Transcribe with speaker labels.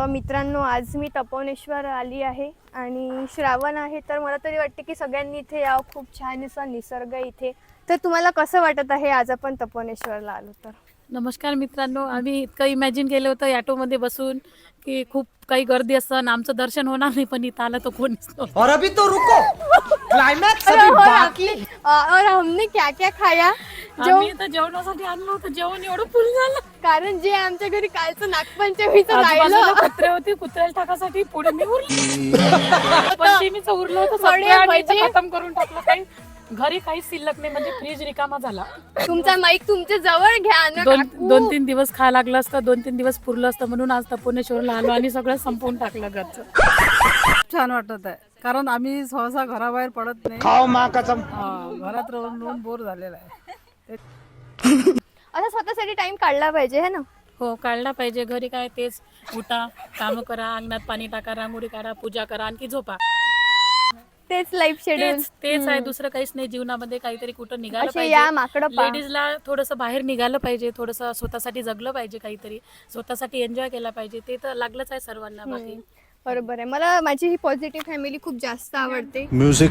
Speaker 1: मित्रांनो, आज मी तपोनेश्वर आली आहे आणि श्रावण आहे, तर मला तरी वाटते की सगळ्यांनी इथे यावं. खूप छान असा निसर्ग इथे. तर तुम्हाला कसं वाटत आहे आज आपण तपोनेश्वरला आलो तर?
Speaker 2: नमस्कार मित्रांनो, आम्ही इतकं इमॅजिन केलं होतं ॲटोमध्ये बसून की खूप काही गर्दी असतं, आमचं दर्शन होणार नाही, पण इथं आलं तर कोणीच नव्हतं.
Speaker 3: और अभी तो रुको, क्लाइमैक्स
Speaker 1: और,
Speaker 3: अभी
Speaker 1: और,
Speaker 3: बाकी है.
Speaker 1: और हमने क्या क्या खाया जो
Speaker 2: आम्ही इथं जेवणासाठी आणलं होतं, जेवण एवढं फुल झालं.
Speaker 1: कारण जे आमच्या घरी कालचं नागपंचमीचं
Speaker 2: आजूबाजूला
Speaker 1: राहिलं
Speaker 2: कुत्रे होते, कुत्र्याला टाकासाठी पुढे मी उरलं. पंचमीचं उरलं होतं,
Speaker 1: थोडे
Speaker 2: सगळे आम्ही इथं
Speaker 1: भजे.
Speaker 2: खतम करून टाकलं. काही घरी काहीच शिल्लक नाही, म्हणजे फ्रीज रिकामा झाला.
Speaker 1: तुमचा माईक तुमच्या जवळ घ्या ना काकू.
Speaker 2: दोन तीन दिवस खायला लागलं असतं, 2-3 दिवस पुरलं असतं, म्हणून आज तपोनेश्वरला आलो आणि सगळं संपवून टाकलं घरचं.
Speaker 4: छान वाटत आहे, कारण आम्ही सहसा घराबाहेर पडत नाही.
Speaker 3: खाओ माँ कसम.
Speaker 4: घरात राहून बोर झालेला आहे.
Speaker 1: असं स्वतःसाठी टाइम काढला पाहिजे है ना.
Speaker 2: हो, काढला पाहिजे. घरी काय तेच उठा, कामं करा, अंगणात पाणी टाका, रांगोळी काढा, पूजा करा, आणखी झोपा.
Speaker 1: तेच लाईफ शेड्यूल.
Speaker 2: तेच आहे, दुसरं काहीच नाही जीवनामध्ये. काहीतरी कुठं निघालं
Speaker 1: असे या
Speaker 2: पाहिजे.
Speaker 1: माकडं पहा.
Speaker 2: लेडीजला थोडंसं बाहेर निघालं पाहिजे, थोडंसं स्वतःसाठी जगलं पाहिजे, काहीतरी स्वतःसाठी एन्जॉय केला पाहिजे. ते तर लागलंच आहे सर्वांना. बाकी
Speaker 1: बरोबर आहे. मला माझी ही पॉझिटिव्ह फॅमिली खूप जास्त आवडते.
Speaker 5: म्युझिक